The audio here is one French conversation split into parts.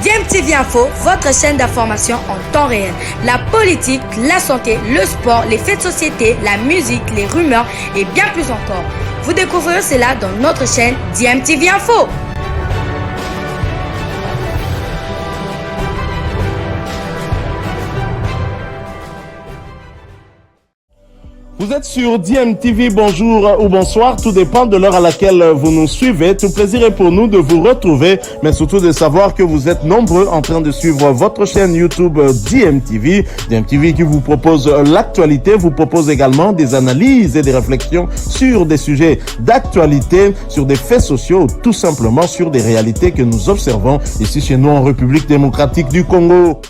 DMTV Info, votre chaîne d'information en temps réel. La politique, la santé, le sport, les faits de société, la musique, les rumeurs et bien plus encore. Vous découvrirez cela dans notre chaîne DMTV Info. Vous êtes sur DMTV, bonjour ou bonsoir, tout dépend de l'heure à laquelle vous nous suivez. Tout plaisir est pour nous de vous retrouver, mais surtout de savoir que vous êtes nombreux en train de suivre votre chaîne YouTube DMTV. DMTV qui vous propose l'actualité, vous propose également des analyses et des réflexions sur des sujets d'actualité, sur des faits sociaux, tout simplement sur des réalités que nous observons ici chez nous en République démocratique du Congo.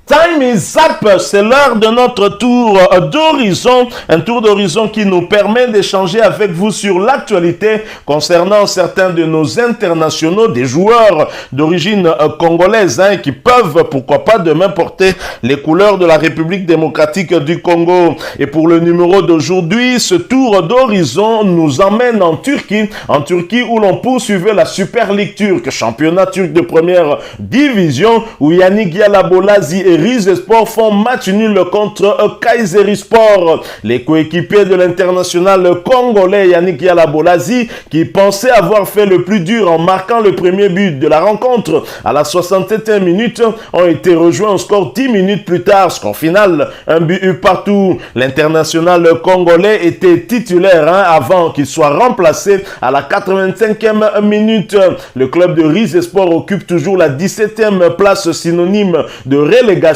Time is up, c'est l'heure de notre tour d'horizon, un tour d'horizon qui nous permet d'échanger avec vous sur l'actualité concernant certains de nos internationaux, des joueurs d'origine congolaise qui peuvent, pourquoi pas, demain porter les couleurs de la République démocratique du Congo. Et pour le numéro d'aujourd'hui, ce tour d'horizon nous emmène en Turquie où l'on poursuivait la Super League turque, championnat turc de première division, où Yannick Yalabolazi et Rizespor font match nul contre Kayserispor. Les coéquipiers de l'international congolais Yannick Yalabolazi, qui pensait avoir fait le plus dur en marquant le premier but de la rencontre à la 67e minute, ont été rejoints au score 10 minutes plus tard. Score final, un but partout. L'international congolais était titulaire avant qu'il soit remplacé à la 85e minute. Le club de Rizespor occupe toujours la 17e place, synonyme de relégation,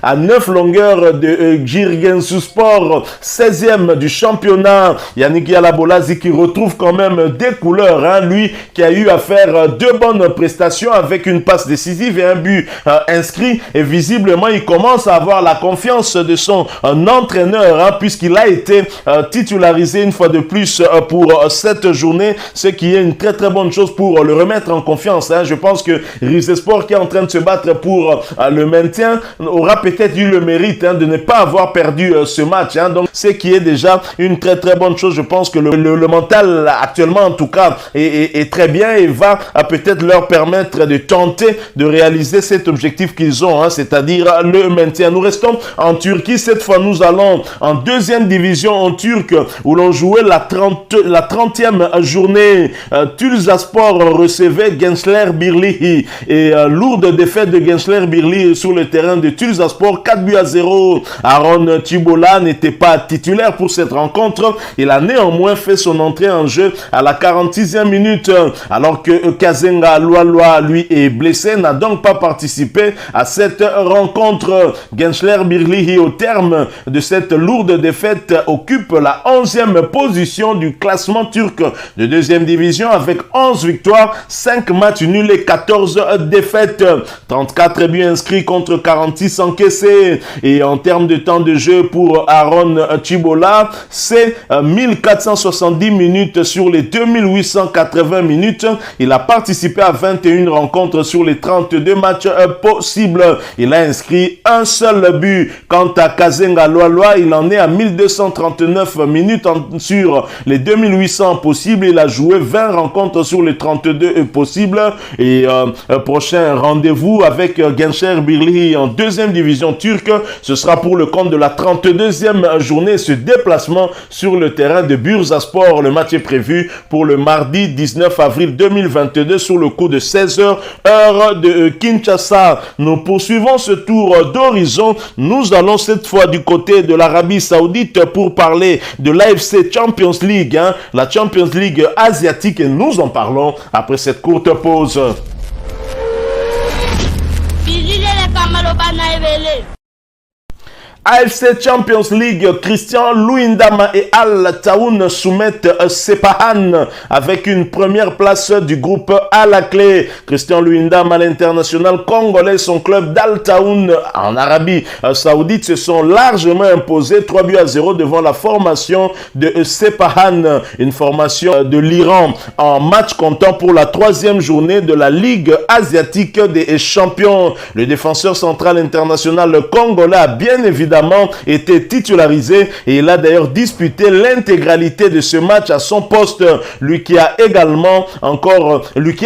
à 9 longueurs de Girgensuspor, 16e du championnat. Yannick Yalabolazi qui retrouve quand même des couleurs, lui qui a eu à faire 2 bonnes prestations avec une passe décisive et un but inscrit, et visiblement il commence à avoir la confiance de son entraîneur puisqu'il a été titularisé une fois de plus pour cette journée, ce qui est une très très bonne chose pour le remettre en confiance. Je pense que Rizespor, qui est en train de se battre pour le maintien, aura peut-être eu le mérite de ne pas avoir perdu ce match. Donc, ce qui est déjà une très très bonne chose. Je pense que le mental actuellement, en tout cas, est très bien et va peut-être leur permettre de tenter de réaliser cet objectif qu'ils ont, c'est-à-dire le maintien. Nous restons en Turquie. Cette fois, nous allons en 2e division en Turc, où l'on jouait la 30e journée. Tulsaspor recevait Gençler Birliği et lourde défaite de Gençler Birliği sur le terrain de Tulsaspor, 4-0. Aaron Tibola n'était pas titulaire pour cette rencontre. Il a néanmoins fait son entrée en jeu à la 46e minute, alors que Kazenga Lualua, lui, est blessé, n'a donc pas participé à cette rencontre. Gençler Birliği, au terme de cette lourde défaite, occupe la 11e position du classement turc de 2e division avec 11 victoires, 5 matchs nuls et 14 défaites. 34 buts inscrits contre 46 encaissés. Et en termes de temps de jeu pour Aaron Tibola, c'est 1470 minutes sur les 2880 minutes. Il a participé à 21 rencontres sur les 32 matchs possibles. Il a inscrit un seul but. Quant à Kazenga Lualua, il en est à 1239 minutes sur les 2800 possibles. Il a joué 20 rencontres sur les 32 possibles. Et prochain rendez-vous avec Gençler Birliği en 2e division turque, ce sera pour le compte de la 32e journée. Ce déplacement sur le terrain de Bursaspor, le match est prévu pour le mardi 19 avril 2022 sur le coup de 16h heure de Kinshasa. Nous poursuivons ce tour d'horizon. Nous allons cette fois du côté de l'Arabie Saoudite pour parler de l'AFC Champions League, la Champions League asiatique, et nous en parlons après cette courte pause. AFC Champions League, Christian Luyendama et Al Taoun soumettent Sepahan avec une première place du groupe à la clé. Christian Luyendama, l'international congolais, son club d'Al Taoun en Arabie Saoudite se sont largement imposés 3-0 devant la formation de Sepahan, une formation de l'Iran, en match comptant pour la 3e journée de la Ligue asiatique des champions. Le défenseur central international congolais a bien évidemment Daman était titularisé et il a d'ailleurs disputé l'intégralité de ce match à son poste. Lui qui a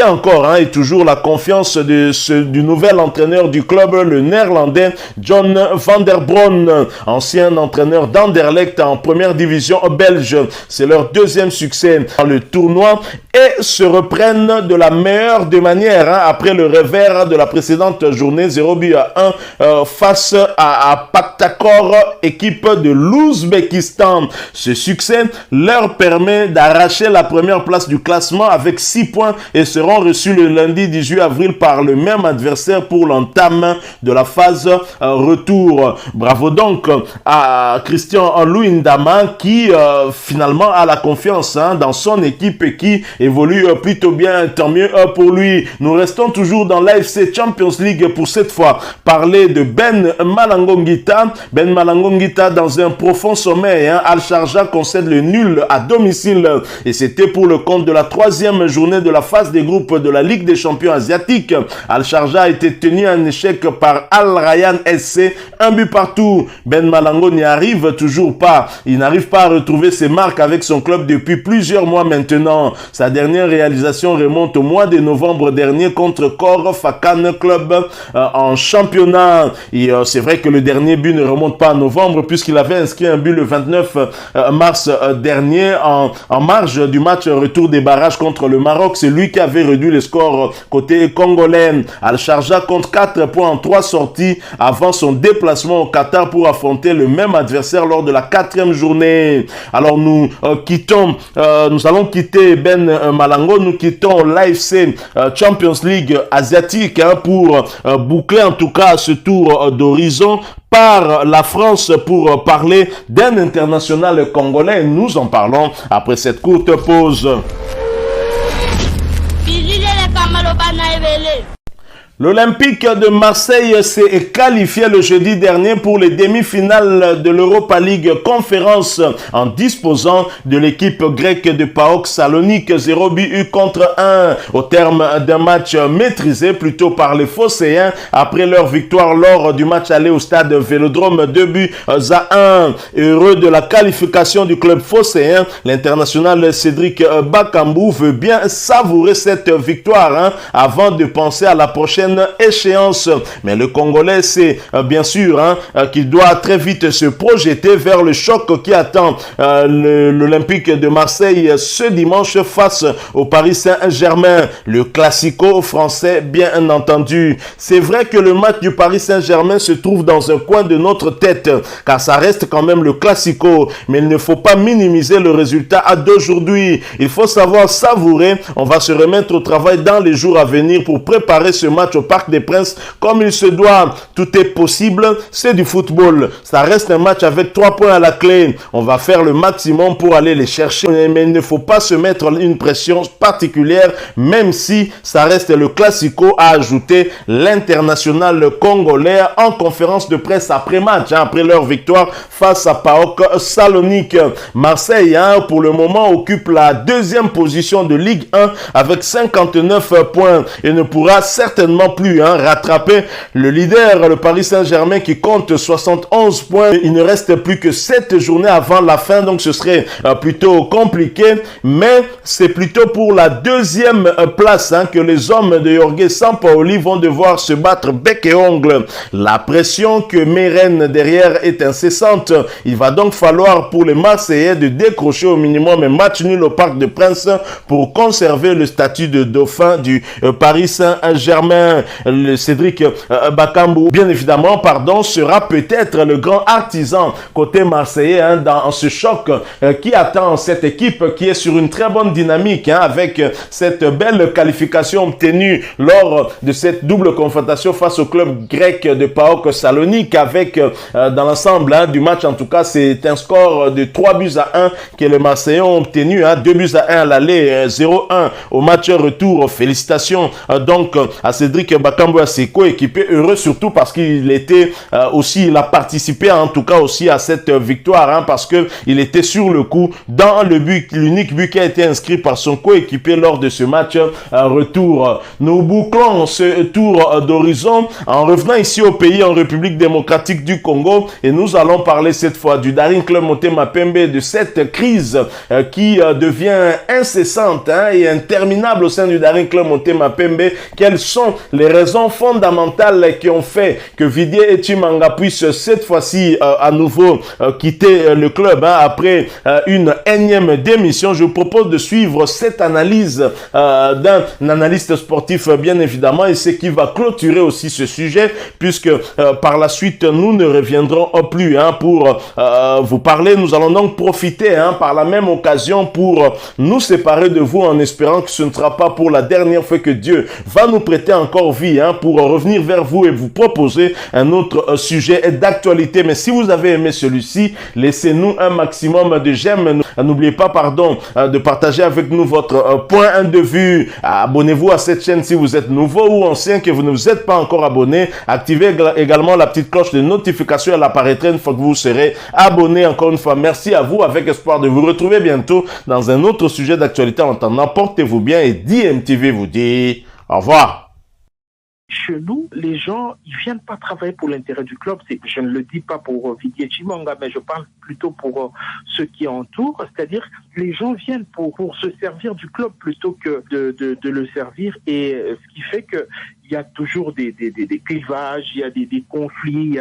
encore et toujours la confiance du nouvel entraîneur du club, le néerlandais John van der Bron, ancien entraîneur d'Anderlecht en première division belge. C'est leur deuxième succès dans le tournoi et se reprennent de la meilleure des manières après le revers de la précédente journée 0-1 face à Paktakor, équipe de l'Ouzbékistan. Ce succès leur permet d'arracher la première place du classement avec 6 points et seront reçus le lundi 18 avril par le même adversaire pour l'entame de la phase retour. Bravo donc à Christian Luyendama qui finalement a la confiance dans son équipe et qui évolue plutôt bien, tant mieux pour lui. Nous restons toujours dans l'AFC Champions League pour cette fois parler de Ben Malangongita. Ben Malangongita dans un profond sommeil. Al-Sharjah concède le nul à domicile et c'était pour le compte de la 3e journée de la phase des groupes de la Ligue des champions asiatiques. Al-Sharjah a été tenu en échec par Al-Rayyan SC, 1 but partout. Ben Malango n'y arrive toujours pas. Il n'arrive pas à retrouver ses marques avec son club depuis plusieurs mois maintenant. Sa dernière réalisation remonte au mois de novembre dernier contre Khor Fakkan Club en championnat. Et c'est vrai que le dernier but ne remonte pas à novembre puisqu'il avait inscrit un but le 29 mars dernier en marge du match retour des barrages contre le Maroc. C'est lui qui avait réduit le score côté congolais. Al-Sharjah compte 4 points en 3 sorties avant son déplacement au Qatar pour affronter le même adversaire lors de la 4e journée. Alors nous allons quitter Ben Malango, nous quittons l'AFC Champions League asiatique pour boucler en tout cas ce tour d'horizon par la France pour parler d'un international congolais. Nous en parlons après cette courte pause. L'Olympique de Marseille s'est qualifié le jeudi dernier pour les demi-finales de l'Europa League Conférence en disposant de l'équipe grecque de PAOK Salonique 0-1 contre 1 au terme d'un match maîtrisé plutôt par les Phocéens après leur victoire lors du match aller au stade Vélodrome 2-1. Heureux de la qualification du club phocéen, l'international Cédric Bakambu veut bien savourer cette victoire avant de penser à la prochaine échéance. Mais le Congolais sait bien sûr qu'il doit très vite se projeter vers le choc qui attend l'Olympique de Marseille ce dimanche face au Paris Saint-Germain, le classico français bien entendu. C'est vrai que le match du Paris Saint-Germain se trouve dans un coin de notre tête car ça reste quand même le classico, mais il ne faut pas minimiser le résultat d'aujourd'hui. Il faut savoir savourer. On va se remettre au travail dans les jours à venir pour préparer ce match au Parc des Princes comme il se doit. Tout est possible, c'est du football. Ça reste un match avec 3 points à la clé. On va faire le maximum pour aller les chercher, mais il ne faut pas se mettre une pression particulière, même si ça reste le classico, a ajouté l'international congolais en conférence de presse après match, après leur victoire face à PAOK Salonique. Marseille, pour le moment, occupe la 2e position de Ligue 1 avec 59 points et ne pourra certainement plus rattraper le leader, le Paris Saint-Germain, qui compte 71 points. Il ne reste plus que 7 journées avant la fin, donc ce serait plutôt compliqué, mais c'est plutôt pour la 2e place que les hommes de Jorge Sampaoli vont devoir se battre bec et ongle. La pression que Meren derrière est incessante. Il va donc falloir pour les Marseillais de décrocher au minimum un match nul au Parc des Princes pour conserver le statut de dauphin du Paris Saint-Germain. Le Cédric Bakambu, bien évidemment, sera peut-être le grand artisan côté marseillais dans ce choc qui attend cette équipe qui est sur une très bonne dynamique avec cette belle qualification obtenue lors de cette double confrontation face au club grec de PAOK Salonique avec dans l'ensemble du match, en tout cas, c'est un score de 3-1 que les Marseillais ont obtenu, 2-1 à l'aller, 0-1 au match retour. Félicitations donc à Cédric Patrick Bakambu a ses coéquipiers, heureux surtout parce qu'il était aussi, il a participé en tout cas aussi à cette victoire, hein, parce que il était sur le coup dans le but, l'unique but qui a été inscrit par son coéquipier lors de ce match retour. Nous bouclons ce tour d'horizon en revenant ici au pays, en République démocratique du Congo, et nous allons parler cette fois du Daring Club Motema Pembe, de cette crise qui devient incessante, hein, et interminable au sein du Daring Club Motema Pembe. Quelles sont les raisons fondamentales qui ont fait que Vidier Chimanga puisse cette fois-ci à nouveau quitter le club, hein, après une énième démission? Je vous propose de suivre cette analyse d'un analyste sportif bien évidemment, et c'est qui va clôturer aussi ce sujet, puisque par la suite nous ne reviendrons plus, hein, pour vous parler. Nous allons donc profiter, hein, par la même occasion pour nous séparer de vous, en espérant que ce ne sera pas pour la dernière fois que Dieu va nous prêter encore vie, hein, pour revenir vers vous et vous proposer un autre sujet d'actualité. Mais si vous avez aimé celui-ci, laissez-nous un maximum de j'aime. N'oubliez pas, de partager avec nous votre point de vue. Abonnez-vous à cette chaîne si vous êtes nouveau ou ancien, que vous ne vous êtes pas encore abonné. Activez également la petite cloche de notification, elle apparaîtra une fois que vous serez abonné. Encore une fois, merci à vous, avec espoir de vous retrouver bientôt dans un autre sujet d'actualité. En attendant, portez-vous bien et DMTV vous dit au revoir. Chez nous, les gens, ils viennent pas travailler pour l'intérêt du club. Je ne le dis pas pour Vidier Chimanga, mais je parle plutôt pour ceux qui entourent. C'est-à-dire, les gens viennent pour se servir du club plutôt que de le servir. Et ce qui fait que il y a toujours des clivages, il y a des conflits,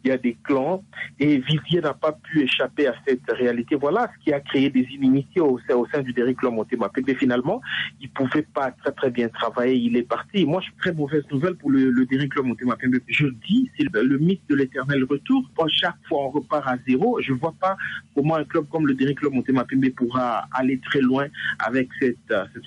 il y a des clans. Et Vidier n'a pas pu échapper à cette réalité. Voilà ce qui a créé des inimitiés au sein du Daring Club Motema Pembe. Mais finalement, il pouvait pas très bien travailler. Il est parti. Et moi, je suis très mauvaise nouvelle pour le Daring Club Motema Pembe. Je dis, c'est le mythe de l'éternel retour. Quand chaque fois on repart à zéro, je vois pas comment un club comme le Daring Club Motema Pembe pourra aller très loin avec cette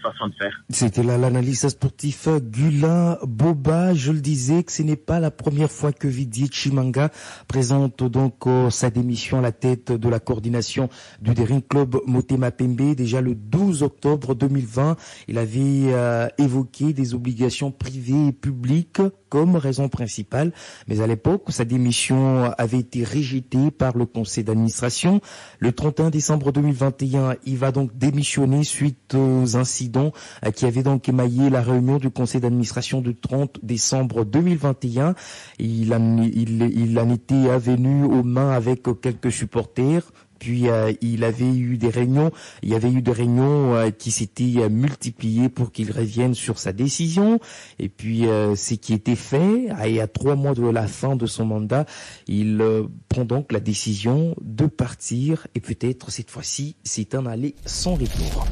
façon de faire. C'était là l'analyste sportif Gulin Boba. Je le disais que ce n'est pas la première fois que Vidier Chimanga présente donc sa démission à la tête de la coordination du Daring Club Motema Pembe. Déjà le 12 octobre 2020, il avait évoqué des obligations privées et publiques comme raison principale, mais à l'époque, sa démission avait été rejetée par le conseil d'administration. Le 31 décembre 2021, il va donc démissionner suite aux incidents qui avaient donc émaillé la réunion du conseil d'administration du 30 décembre 2021. Il en était venu aux mains avec quelques supporters. Puis il y avait eu des réunions qui s'étaient multipliées pour qu'il revienne sur sa décision. Et puis ce qui était fait, et à 3 mois de la fin de son mandat, il prend donc la décision de partir, et peut-être cette fois-ci c'est un aller sans retour.